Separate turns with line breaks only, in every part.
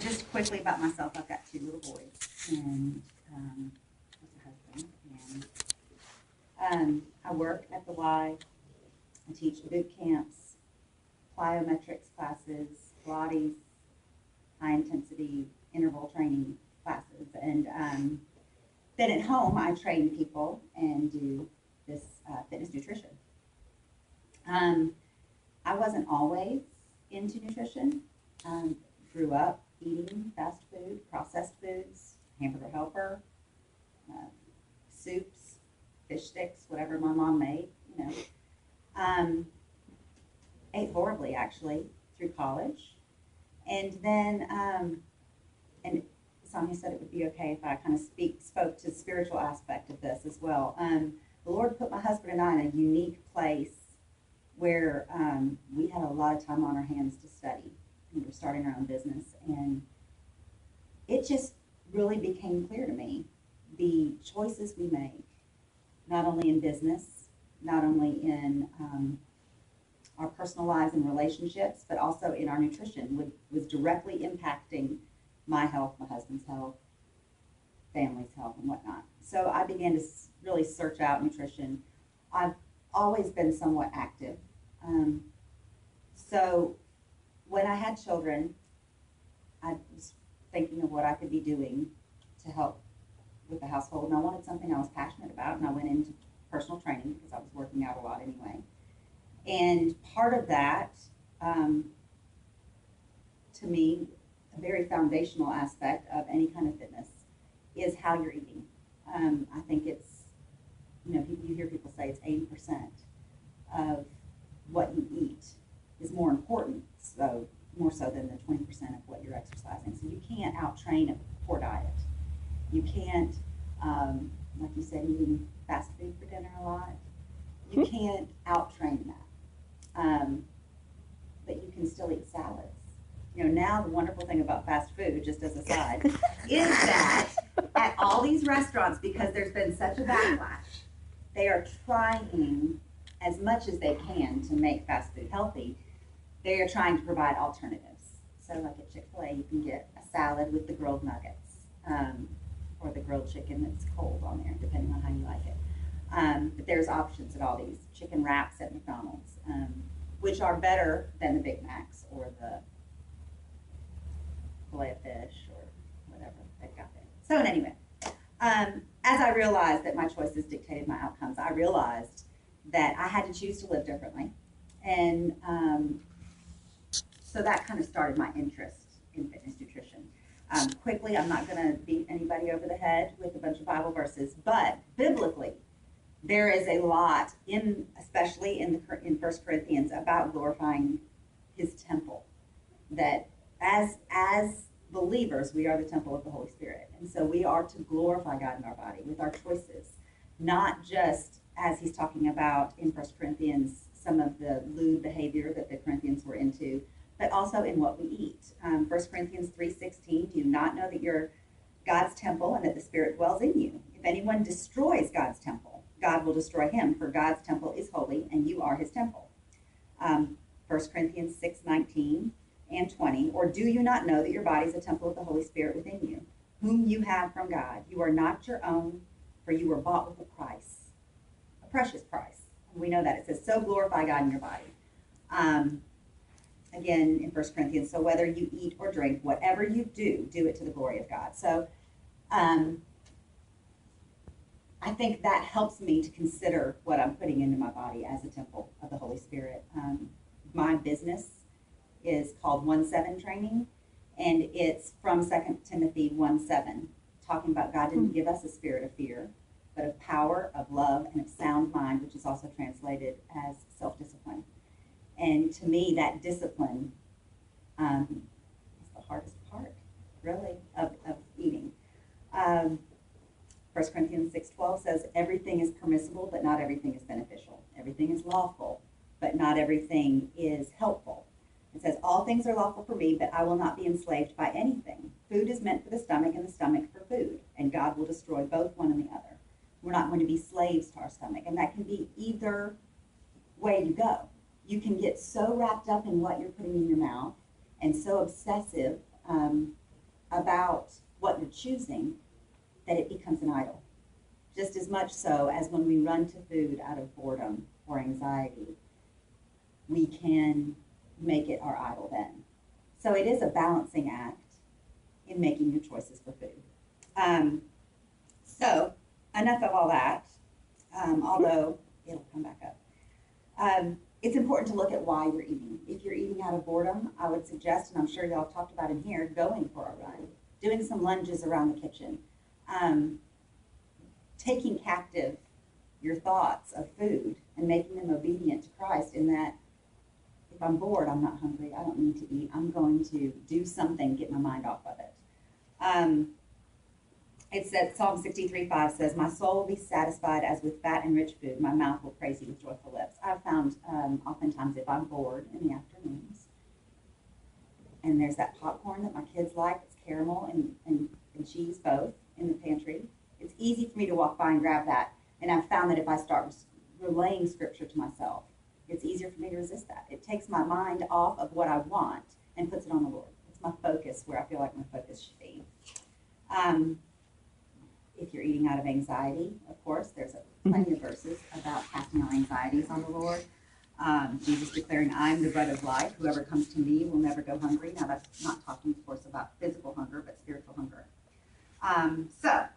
Just quickly about myself, I've got 2 little boys and a husband. And I work at the Y. I teach boot camps, plyometrics classes, Pilates, high intensity interval training classes. And then at home, I train people and do this fitness nutrition. I wasn't always into nutrition. Grew up eating fast food, processed foods, hamburger helper, soups, fish sticks, whatever my mom made, you know. Ate horribly, actually, through college. And then, and Sonia said it would be okay if I kind of spoke to the spiritual aspect of this as well. The Lord put my husband and I in a unique place where we had a lot of time on our hands to study. We were starting our own business, and it just really became clear to me the choices we make, not only in business, not only in our personal lives and relationships, but also in our nutrition, was directly impacting my health, my husband's health, family's health, and whatnot. So I began to really search out nutrition. I've always been somewhat active. So when I had children, I was thinking of what I could be doing to help with the household, and I wanted something I was passionate about, and I went into personal training because I was working out a lot anyway. And part of that, to me, a very foundational aspect of any kind of fitness is how you're eating. I think it's, you know, you hear people say it's 80% of what you eat is more important, so more so than the 20% of what you're exercising. So you can't out-train a poor diet. You can't, like you said, eating fast food for dinner a lot. You can't out-train that. But you can still eat salads. You know, now the wonderful thing about fast food, just as a side, is that at all these restaurants, because there's been such a backlash, they are trying as much as they can to make fast food healthy. They are trying to provide alternatives. So like at Chick-fil-A, you can get a salad with the grilled nuggets, or the grilled chicken that's cold on there, depending on how you like it. But there's options at all these. Chicken wraps at McDonald's, which are better than the Big Macs or the fillet of fish or whatever they've got there. So anyway, as I realized that my choices dictated my outcomes, I realized that I had to choose to live differently. And so that kind of started my interest in fitness nutrition. Quickly, I'm not going to beat anybody over the head with a bunch of Bible verses, but biblically, there is a lot, especially in 1 Corinthians, about glorifying his temple. That as believers, we are the temple of the Holy Spirit. And so we are to glorify God in our body with our choices, not just as he's talking about in 1 Corinthians, some of the lewd behavior that the Corinthians were into, but also in what we eat. 1 Corinthians 3:16, do you not know that you're God's temple and that the Spirit dwells in you? If anyone destroys God's temple, God will destroy him, for God's temple is holy and you are his temple. 1 Corinthians 6:19 and 20, or do you not know that your body is a temple of the Holy Spirit within you, whom you have from God? You are not your own, for you were bought with a price, a precious price. And we know that. It says, so glorify God in your body. Again, in 1 Corinthians, so whether you eat or drink, whatever you do, do it to the glory of God. So I think that helps me to consider what I'm putting into my body as a temple of the Holy Spirit. My business is called 1:7 Training, and it's from 2 Timothy 1:7, talking about God didn't give us a spirit of fear, but of power, of love, and of sound mind, which is also translated as self-discipline. And to me, that discipline is the hardest part, really, of eating. 1 Corinthians 6:12 says, everything is permissible, but not everything is beneficial. Everything is lawful, but not everything is helpful. It says, all things are lawful for me, but I will not be enslaved by anything. Food is meant for the stomach, and the stomach for food, and God will destroy both one and the other. We're not going to be slaves to our stomach, and that can be either way you go. You can get so wrapped up in what you're putting in your mouth and so obsessive about what you're choosing that it becomes an idol. Just as much so as when we run to food out of boredom or anxiety, we can make it our idol then. So it is a balancing act in making your choices for food. So enough of all that, although it'll come back up. It's important to look at why you're eating. If you're eating out of boredom, I would suggest, and I'm sure y'all have talked about in here, going for a run, doing some lunges around the kitchen, taking captive your thoughts of food and making them obedient to Christ in that if I'm bored, I'm not hungry, I don't need to eat, I'm going to do something, get my mind off of it. It says, Psalm 63:5 says, my soul will be satisfied as with fat and rich food. My mouth will praise you with joyful lips. I've found oftentimes if I'm bored in the afternoons, and there's that popcorn that my kids like, it's caramel and cheese both in the pantry, it's easy for me to walk by and grab that. And I've found that if I start relaying scripture to myself, it's easier for me to resist that. It takes my mind off of what I want and puts it on the Lord. It's my focus where I feel like my focus should be. If you're eating out of anxiety, of course, there's plenty of verses about casting our anxieties on the Lord. Jesus declaring, I am the bread of life. Whoever comes to me will never go hungry. Now, that's not talking, of course, about physical hunger, but spiritual hunger. So,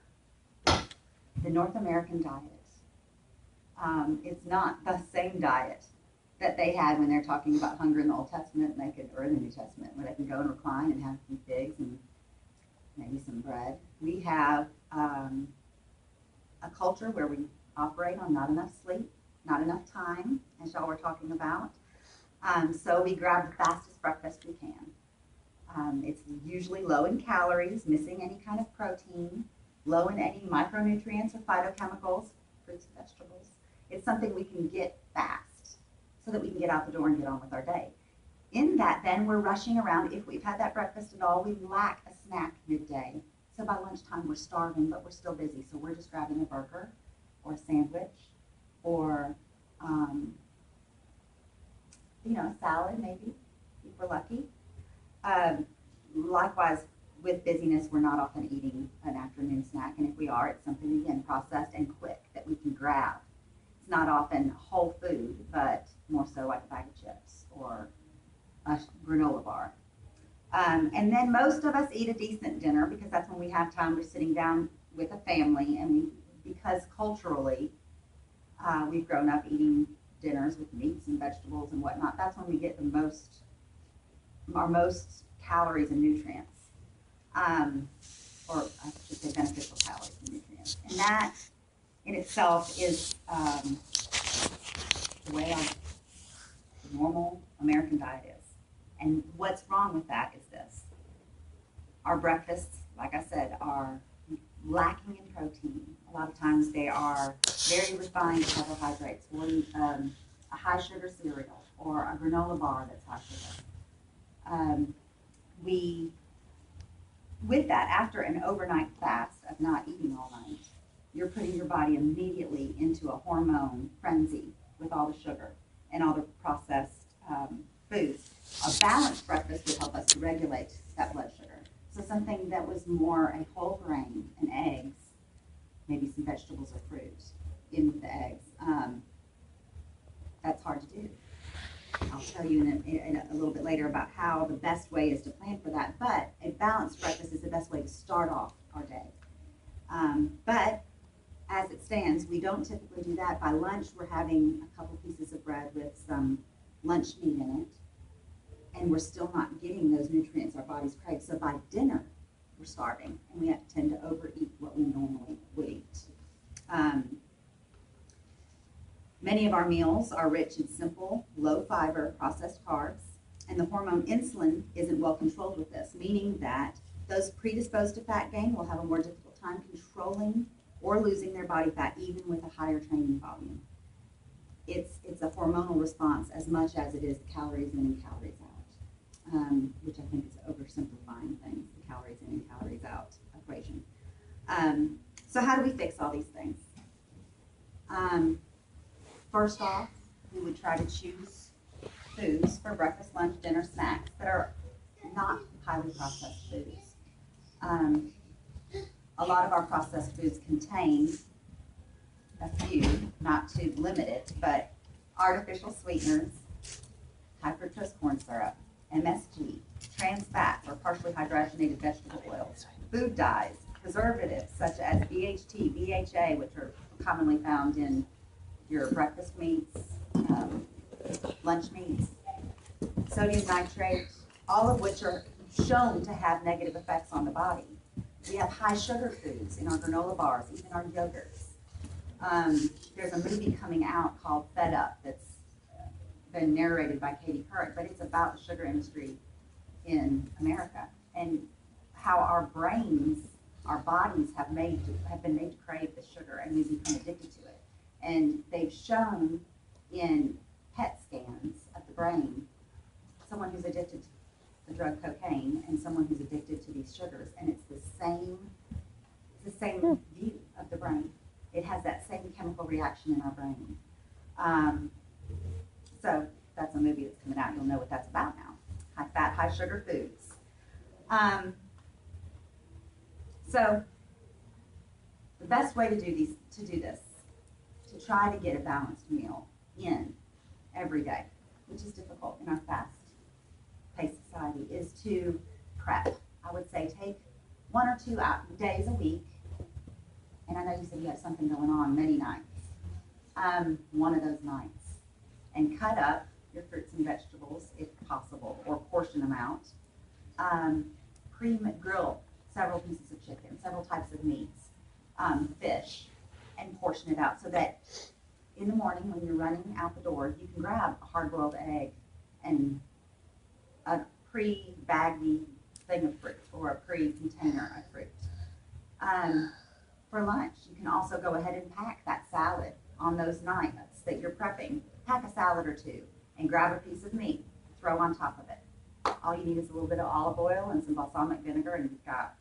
the North American diet. It's not the same diet that they had when they're talking about hunger in the Old Testament, and or in the New Testament, where they can go and recline and have a few figs and maybe some bread. We have a culture where we operate on not enough sleep, not enough time, as y'all were talking about. So we grab the fastest breakfast we can. It's usually low in calories, missing any kind of protein, low in any micronutrients or phytochemicals, fruits and vegetables. It's something we can get fast so that we can get out the door and get on with our day. In that, then, we're rushing around. If we've had that breakfast at all, we lack a snack midday. So by lunchtime, we're starving, but we're still busy. So we're just grabbing a burger or a sandwich or, a salad maybe, if we're lucky. Likewise, with busyness, we're not often eating an afternoon snack. And if we are, it's something, again, processed and quick that we can grab. It's not often whole food, but more so like a bag of chips or a granola bar. And then most of us eat a decent dinner because that's when we have time. We're sitting down with a family, and because culturally we've grown up eating dinners with meats and vegetables and whatnot, that's when we get our most calories and nutrients, or I should say beneficial calories and nutrients. And that in itself is the way our normal American diet is. And what's wrong with that is this. Our breakfasts, like I said, are lacking in protein. A lot of times they are very refined carbohydrates, or a high sugar cereal, or a granola bar that's high sugar. With that, after an overnight fast of not eating all night, you're putting your body immediately into a hormone frenzy with all the sugar and all the processed foods. A balanced breakfast would help us to regulate that blood sugar. So something that was more a whole grain and eggs, maybe some vegetables or fruit in with the eggs, that's hard to do. I'll tell you in a little bit later about how the best way is to plan for that. But a balanced breakfast is the best way to start off our day. But as it stands, we don't typically do that. By lunch, we're having a couple pieces of bread with some lunch meat in it, and we're still not getting those nutrients our bodies crave. So by dinner, we're starving, and we tend to overeat what we normally would eat. Many of our meals are rich in simple, low-fiber processed carbs, and the hormone insulin isn't well controlled with this, meaning that those predisposed to fat gain will have a more difficult time controlling or losing their body fat, even with a higher training volume. It's a hormonal response as much as it is calories in and calories out, which I think is oversimplifying things, the calories in and calories out equation. So how do we fix all these things? First off, we would try to choose foods for breakfast, lunch, dinner, snacks that are not highly processed foods. A lot of our processed foods contain a few, not to limit it, but artificial sweeteners, high fructose corn syrup, MSG, trans fats or partially hydrogenated vegetable oils, food dyes, preservatives such as BHT, BHA, which are commonly found in your breakfast meats, lunch meats, sodium nitrate, all of which are shown to have negative effects on the body. We have high sugar foods in our granola bars, even our yogurts. There's a movie coming out called Fed Up that's been narrated by Katie Couric, but it's about the sugar industry in America and how our brains, our bodies have been made to crave the sugar, and we become addicted to it. And they've shown in PET scans of the brain someone who's addicted to the drug cocaine and someone who's addicted to these sugars, and it's the same view of the brain. It has that same chemical reaction in our brain. So that's a movie that's coming out. You'll know what that's about now. High fat, high sugar foods. So the best way to do this, to try to get a balanced meal in every day, which is difficult in our fast-paced society, is to prep. I would say take 1 or 2 days a week, and I know you said you have something going on many nights, one of those nights, and cut up your fruits and vegetables if possible, or portion them out. Grill several pieces of chicken, several types of meats, fish, and portion it out so that in the morning when you're running out the door, you can grab a hard-boiled egg and a pre-baggy thing of fruit or a pre-container of fruit. For lunch, you can also go ahead and pack that salad on those nights that you're prepping. Pack a salad or 2 and grab a piece of meat, throw on top of it. All you need is a little bit of olive oil and some balsamic vinegar, and you've got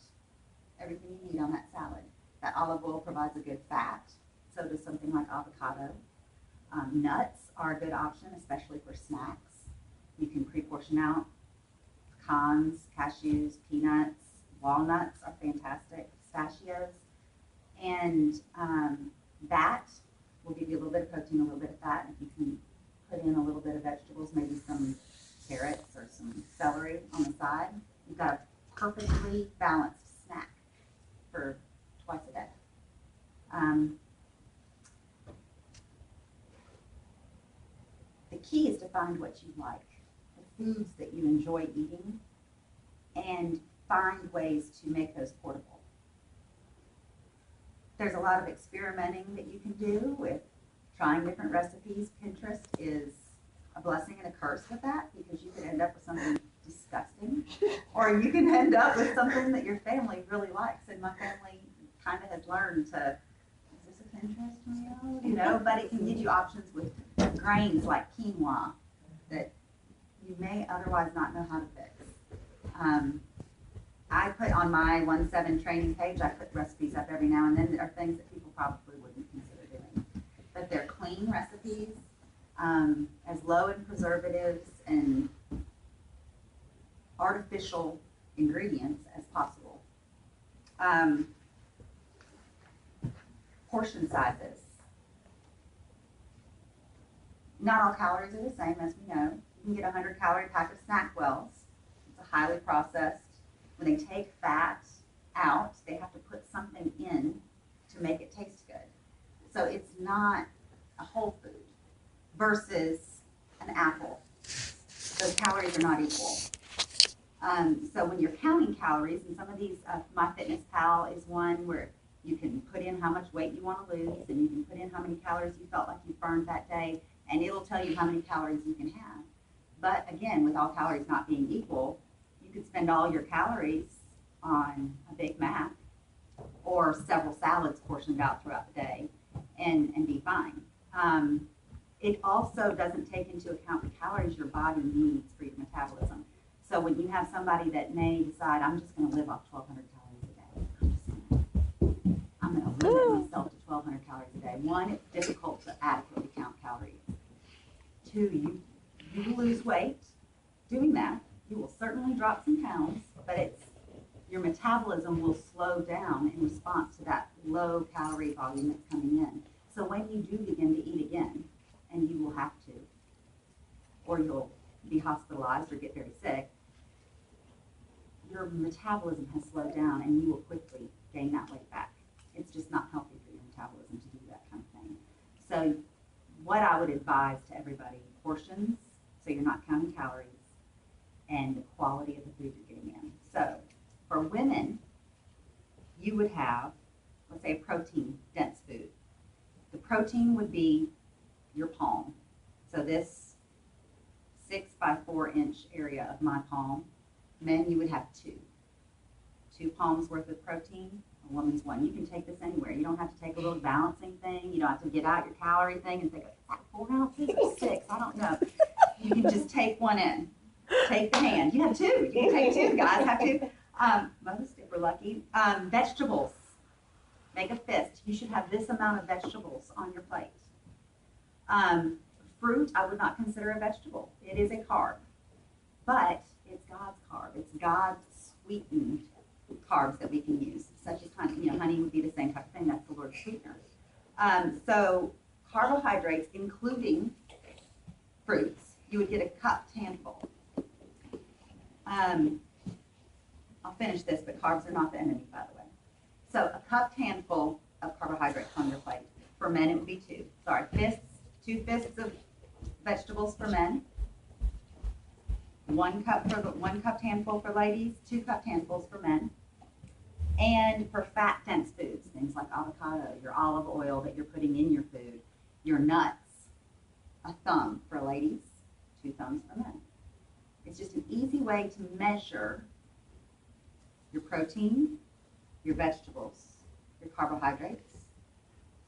everything you need on that salad. That olive oil provides a good fat, so does something like avocado. Nuts are a good option, especially for snacks. You can pre-portion out pecans, cashews, peanuts, walnuts are fantastic, pistachios. And that will give you a little bit of protein, a little bit of fat. If you can put in a little bit of vegetables, maybe some carrots or some celery on the side, you've got a perfectly balanced snack for twice a day. The key is to find what you like, the foods that you enjoy eating, and find ways to make those portable. There's a lot of experimenting that you can do with trying different recipes. Pinterest is a blessing and a curse with that, because you can end up with something disgusting, or you can end up with something that your family really likes. And my family kind of has learned to, is this a Pinterest meal? You know, but it can give you options with grains like quinoa that you may otherwise not know how to fix. I put on my 1-7 training page, I put recipes up every now and then that are things that people probably wouldn't consider doing. But they're clean recipes, as low in preservatives and artificial ingredients as possible. Portion sizes. Not all calories are the same, as we know. You can get a 100-calorie pack of Snackwells. It's a highly processed. When they take fat out, they have to put something in to make it taste good. So it's not a whole food versus an apple. Those calories are not equal. So when you're counting calories, and some of these, MyFitnessPal is one where you can put in how much weight you want to lose, and you can put in how many calories you felt like you burned that day, and it'll tell you how many calories you can have. But again, with all calories not being equal, you could spend all your calories on a Big Mac or several salads portioned out throughout the day and be fine. It also doesn't take into account the calories your body needs for your metabolism. So when you have somebody that may decide, I'm just going to live off 1,200 calories a day, I'm going to limit myself to 1,200 calories a day. 1, it's difficult to adequately count calories. 2, you lose weight doing that. you will certainly drop some pounds, but your metabolism will slow down in response to that low calorie volume that's coming in. So when you do begin to eat again, and you will have to, or you'll be hospitalized or get very sick, your metabolism has slowed down and you will quickly gain that weight back. It's just not healthy for your metabolism to do that kind of thing. So what I would advise to everybody, portions, so you're not counting calories, and the quality of the food you're getting in. So for women, you would have, let's say, a protein dense food. The protein would be your palm. So this 6 by 4 inch area of my palm, men, you would have 2 palms worth of protein. A woman's 1. You can take this anywhere. You don't have to take a little balancing thing. You don't have to get out your calorie thing and think, is that 4 ounces or 6? I don't know. You can just take one in. Take the hand. You have 2. You can take 2. Guys have 2. Most, if we're lucky. Vegetables. Make a fist. You should have this amount of vegetables on your plate. Fruit, I would not consider a vegetable. It is a carb. But it's God's carb. It's God's sweetened carbs that we can use, such as honey. You know, honey would be the same type of thing. That's the Lord's sweetener. So carbohydrates, including fruits, you would get a cupped handful. I'll finish this, but carbs are not the enemy, by the way. So a cupped handful of carbohydrates on your plate. For men, it would be 2. Sorry, fists. 2 fists of vegetables for men. 1 cupped handful for ladies. 2 cupped handfuls for men. And for fat dense foods, things like avocado, your olive oil that you're putting in your food, your nuts, a thumb for ladies, 2 thumbs for men. It's just an easy way to measure your protein, your vegetables, your carbohydrates,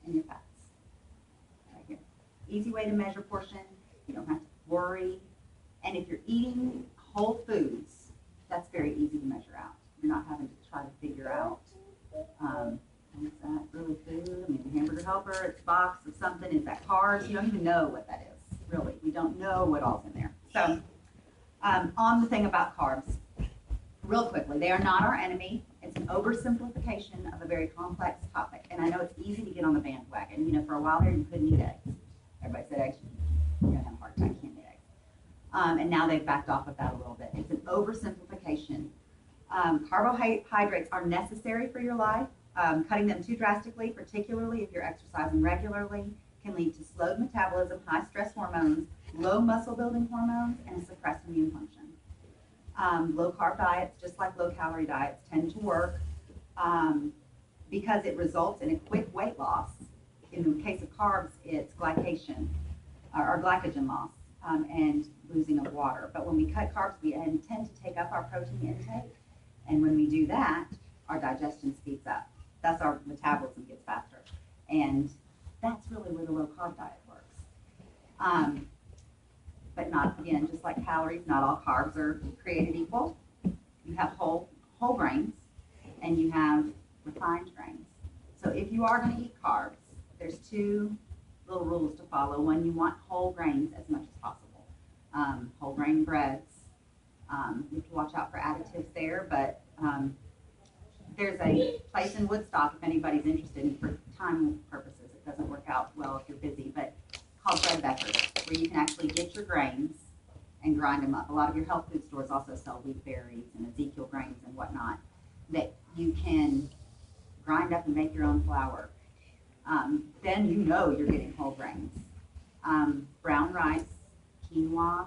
and your fats. Right here. Easy way to measure portion. You don't have to worry. And if you're eating whole foods, that's very easy to measure out. You're not having to try to figure out, is that really food? I mean, the hamburger helper, it's a box of something, is that carbs? You don't even know what that is, really. We don't know what all's in there. So, on the thing about carbs, real quickly, they are not our enemy. It's an oversimplification of a very complex topic. And I know it's easy to get on the bandwagon. You know, for a while there, you couldn't eat eggs. Everybody said eggs, you're going to have a heart attack, can't eat eggs. And now they've backed off of that a little bit. It's an oversimplification. Carbohydrates are necessary for your life. Cutting them too drastically, particularly if you're exercising regularly, can lead to slowed metabolism, high stress hormones, low muscle building hormones, and a suppressed immune function. Low carb diets, just like low calorie diets, tend to work because it results in a quick weight loss. In the case of carbs, it's glycation or glycogen loss and losing of water. But when we cut carbs, we tend to take up our protein intake. And when we do that, our digestion speeds up. Thus, our metabolism gets faster. And that's really where the low carb diet works. But not, again, just like calories, not all carbs are created equal. You have whole grains and you have refined grains. So if you are going to eat carbs, there's 2 little rules to follow. One, you want whole grains as much as possible. Whole grain breads. You have to watch out for additives there, but there's a place in Woodstock, if anybody's interested, for time purposes. It doesn't work out well if you're busy, but called Bread Beckers, where you can actually get your grains and grind them up. A lot of your health food stores also sell wheat berries and Ezekiel grains and whatnot that you can grind up and make your own flour. Then you know you're getting whole grains. Brown rice, quinoa,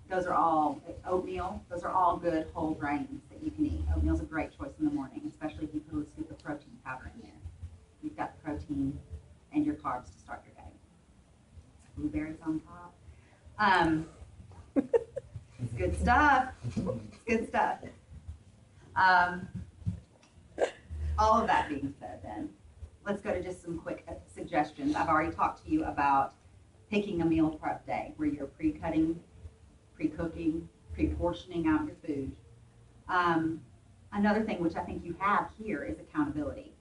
those are all, oatmeal, those are all good whole grains that you can eat. Oatmeal's a great choice in the morning, especially if you put a scoop of protein powder in there. You've got the protein and your carbs to start your day. Blueberries on top. It's good stuff. It's good stuff. All of that being said then, let's go to just some quick suggestions. I've already talked to you about picking a meal prep day where you're pre-cutting, pre-cooking, pre-portioning out your food. Another thing which I think you have here is accountability.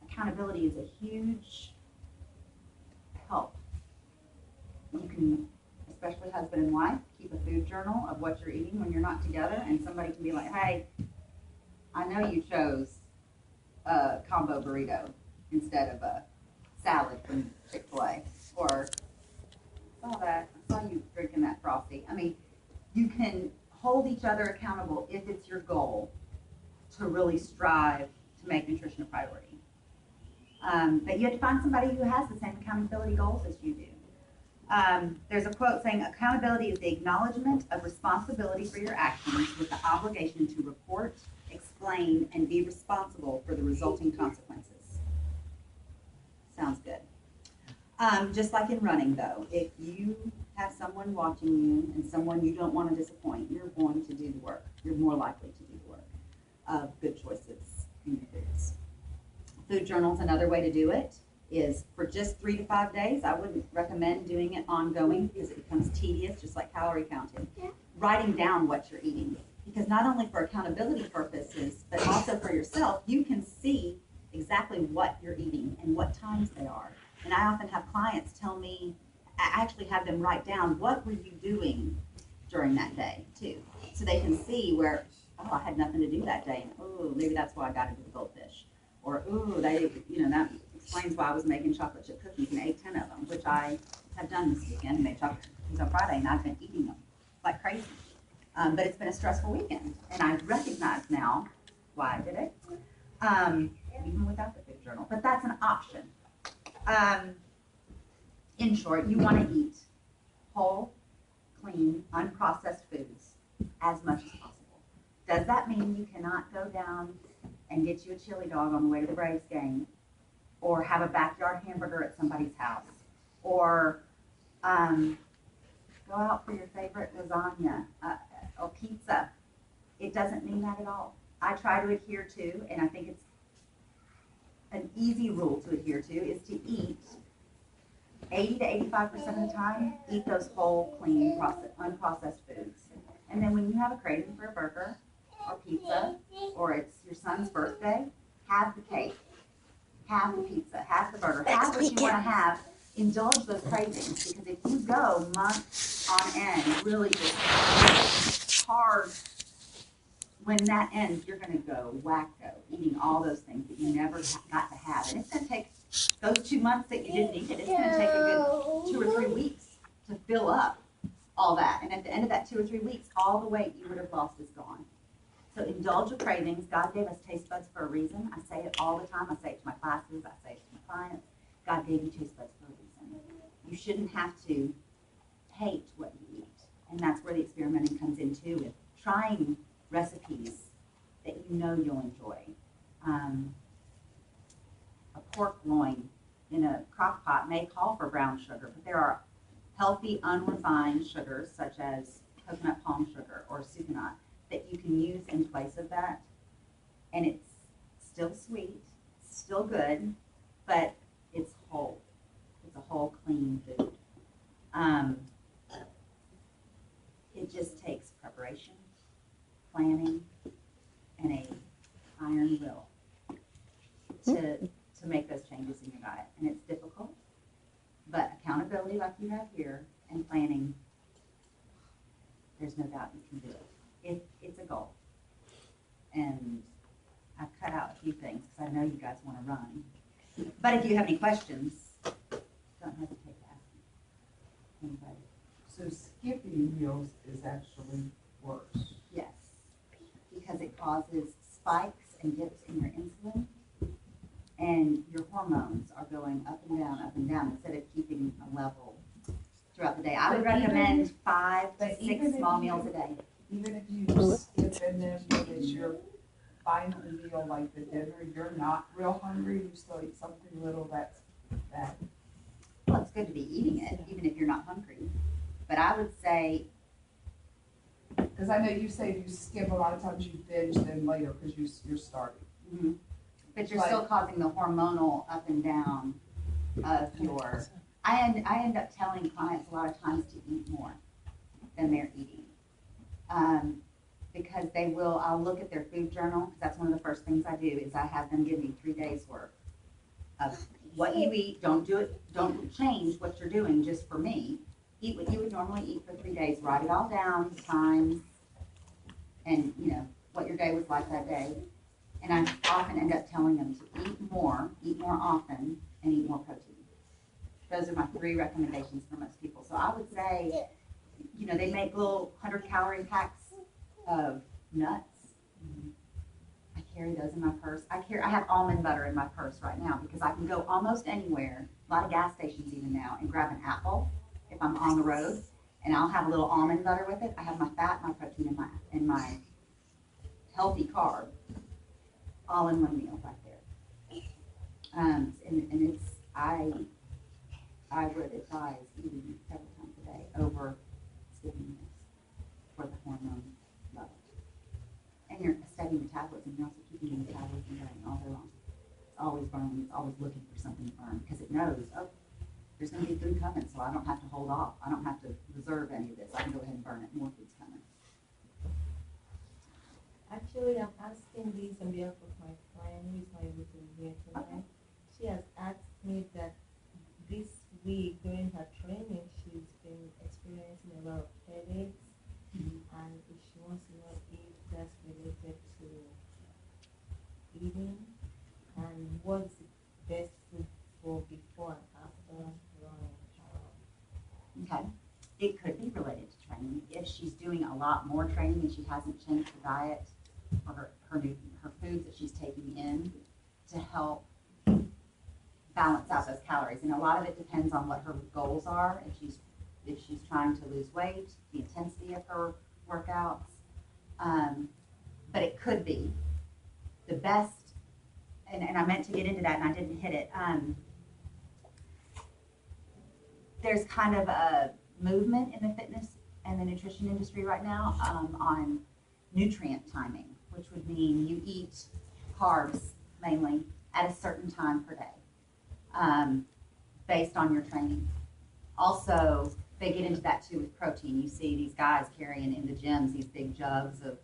Accountability is a huge help. You can, especially husband and wife, keep a food journal of what you're eating when you're not together, and somebody can be like, hey, I know you chose a combo burrito instead of a salad from Chick-fil-A, or I saw you drinking that Frosty. I mean, you can hold each other accountable if it's your goal to really strive to make nutrition a priority. But you have to find somebody who has the same accountability goals as you do. There's a quote saying, accountability is the acknowledgement of responsibility for your actions with the obligation to report, explain, and be responsible for the resulting consequences. Sounds good. Just like in running, though, if you have someone watching you and someone you don't want to disappoint, you're going to do the work. You're more likely to do the work of good choices in your foods. Food journals, another way to do it is for just 3 to 5 days. I wouldn't recommend doing it ongoing because it becomes tedious, just like calorie counting. Writing down what you're eating, because not only for accountability purposes, but also for yourself, you can see exactly what you're eating and what times they are. And I often have clients tell me, I actually have them write down, what were you doing during that day too? So they can see where, oh, I had nothing to do that day. And oh, maybe that's why I got into the goldfish. Or, oh, that explains why I was making chocolate chip cookies and ate 10 of them, which I have done this weekend. I made chocolate chip cookies on Friday and I've been eating them like crazy. But it's been a stressful weekend. And I recognize now why I did it, even without the food journal. But that's an option. In short, you want to eat whole, clean, unprocessed foods as much as possible. Does that mean you cannot go down and get you a chili dog on the way to the Braves game, or have a backyard hamburger at somebody's house, or go out for your favorite lasagna or pizza? It doesn't mean that at all. I try to adhere to, and I think it's an easy rule to adhere to, is to eat 80 to 85% of the time, eat those whole, clean, unprocessed foods. And then when you have a craving for a burger or pizza, or it's your son's birthday, have the cake, have the pizza, have the burger, have what you want to have. Indulge those cravings, because if you go months on end, really just hard, when that ends, you're going to go wacko, eating all those things that you never got to have. And it's going to take those 2 months that you didn't eat it, it's going to take a good 2 or 3 weeks to fill up all that. And at the end of that 2 or 3 weeks, all the weight you would have lost is gone. So indulge your cravings. God gave us taste buds for a reason. I say it all the time. I say it to my classes. I say it to my clients. God gave you taste buds for a reason. You shouldn't have to hate what you eat. And that's where the experimenting comes in too, with trying recipes that you know you'll enjoy. A pork loin in a crock pot may call for brown sugar, but there are healthy, unrefined sugars such as coconut palm sugar or sucanat that you can use in place of that. And it's still sweet, still good, but it's whole. It's a whole, clean food. It just takes preparation, planning, and a iron will to make those changes in your diet. And it's difficult, but accountability like you have here and planning, there's no doubt you can do it. It's a goal. And I've cut out a few things because I know you guys want to run. But if you have any questions, don't hesitate to ask me. Anybody?
So skipping meals is actually worse.
Yes, because it causes spikes and dips in your insulin, and your hormones are going up and down instead of keeping a level throughout the day. I would recommend 5 to 6 small meals a day.
Even if you skip in them because you're final meal like the dinner, you're not real hungry, you still eat something little that's bad.
Well, it's good to be eating it, even if you're not hungry. But I would say,
because I know you say you skip, a lot of times you binge them later because you're starving.
mm-hmm. But you're still causing the hormonal up and down of your. I end up telling clients a lot of times to eat more than they're eating, because I'll look at their food journal, because that's one of the first things I do is I have them give me 3 days worth of what you eat. Don't change what you're doing just for me. eat what you would normally eat for 3 days, write it all down, times, and what your day was like that day. And I often end up telling them to eat more often, and eat more protein. Those are my 3 recommendations for most people. So I would say, they make little 100-calorie packs of nuts. I carry those in my purse. I have almond butter in my purse right now because I can go almost anywhere, a lot of gas stations even now, and grab an apple if I'm on the road, and I'll have a little almond butter with it. I have my fat, my protein, and my healthy carb all in one meal right there. And I would advise eating several times a day over skipping meals for the hormone level. And you're studying metabolism, you're also keeping your metabolism going all day long. It's always burning, it's always looking for something to burn because it knows, oh, there's going to be food coming, so I don't have to hold off. I don't have to reserve any of this. I can go ahead and burn it. More food's coming.
Actually, I'm asking this on behalf of my friend who is not able to be here tonight.
Okay.
She has asked me that this week during her training, she's been experiencing a lot of headaches, and if she wants to know if that's related to eating, and what's the best food for before and after running.
Okay. It could be related to training. If she's doing a lot more training and she hasn't changed her diet or her foods that she's taking in to help balance out those calories. And a lot of it depends on what her goals are. If she's trying to lose weight, the intensity of her workouts. But it could be the best, and I meant to get into that and I didn't hit it. There's kind of a movement in the fitness and the nutrition industry right now on nutrient timing, which would mean you eat carbs mainly at a certain time per day based on your training. Also, they get into that too with protein. You see these guys carrying in the gyms these big jugs of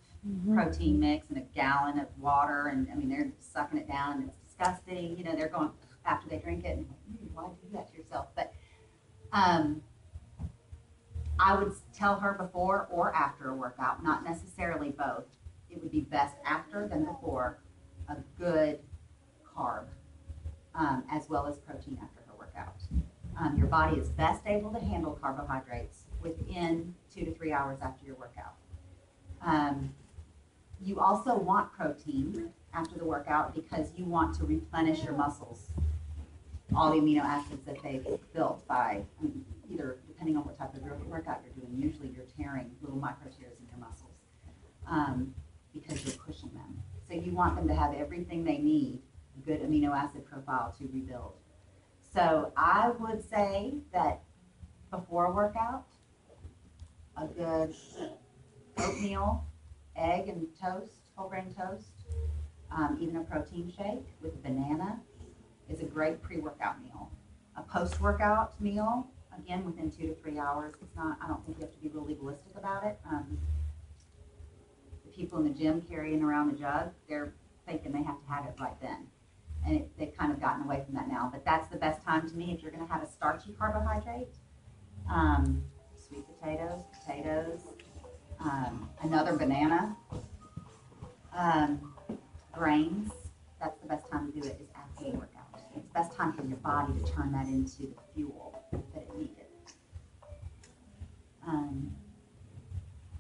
protein mix and a gallon of water, and I mean they're sucking it down and it's disgusting. They're going after they drink it and why do that to yourself? But I would tell her before or after a workout, not necessarily both. It would be best after than before, a good carb, as well as protein after her workout. Your body is best able to handle carbohydrates within 2 to 3 hours after your workout. You also want protein after the workout because you want to replenish your muscles, all the amino acids that they've built by either, depending on what type of workout you're doing, usually you're tearing little micro tears in your muscles because you're pushing them. So you want them to have everything they need, a good amino acid profile to rebuild. So I would say that before a workout, a good oatmeal, egg and toast, whole grain toast, even a protein shake with a banana is a great pre-workout meal. A post-workout meal, again, within 2 to 3 hours. I don't think you have to be real legalistic about it. The people in the gym carrying around the jug, they're thinking they have to have it right then. And they've kind of gotten away from that now. But that's the best time to me if you're going to have a starchy carbohydrate. Sweet potatoes, another banana, grains. That's the best time to do it is after the workout. It's the best time for your body to turn that into the fuel that it needed.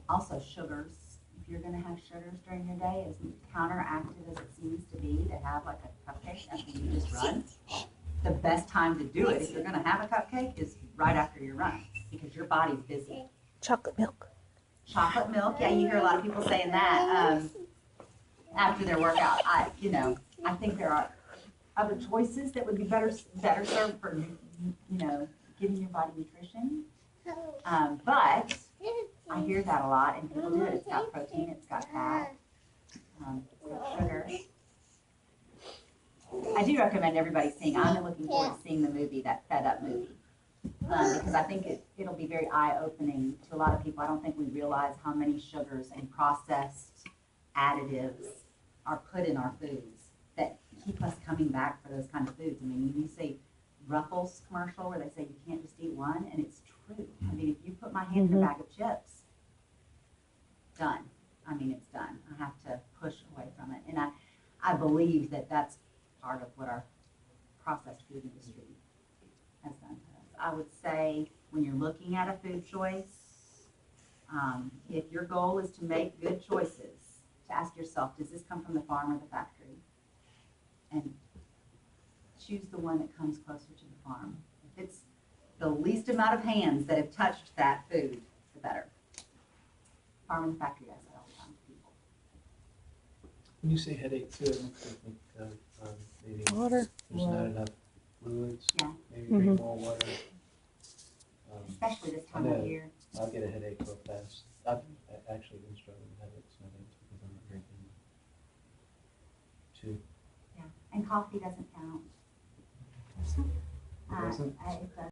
Also sugars. If you're going to have sugars during your day, as counteractive as it seems to be to have like a cupcake after you just run, the best time to do it if you're going to have a cupcake is right after your run because your body's busy.
Chocolate milk.
Chocolate milk, yeah, you hear a lot of people saying that after their workout. I think there are other choices that would be better served for giving your body nutrition. But I hear that a lot, and people do it. It's got protein, it's got fat, it's got sugar. I do recommend everybody seeing. I'm looking forward to seeing the movie, that Fed Up movie, because I think it'll be very eye-opening to a lot of people. I don't think we realize how many sugars and processed additives are put in our foods that keep us coming back for those kind of foods. I mean, when you say Ruffles commercial where they say you can't just eat one, and it's true. I mean, if you put my hand in a bag of chips, done. I mean, it's done. I have to push away from it. And I believe that that's part of what our processed food industry has done to us. I would say when you're looking at a food choice, if your goal is to make good choices, to ask yourself, does this come from the farm or the factory? And choose the one that comes closer to the farm. If it's the least amount of hands that have touched that food, the better. Farm and factory, I say all the time to people.
When you say headache too, it makes me think of maybe
Water.
there's not enough fluids.
Yeah.
Maybe drink more water.
Especially this
I
time of
know.
year.
I'll get a headache real fast. I've actually been struggling with headaches because I'm not drinking too.
Yeah, and coffee doesn't count.
It doesn't?
It does.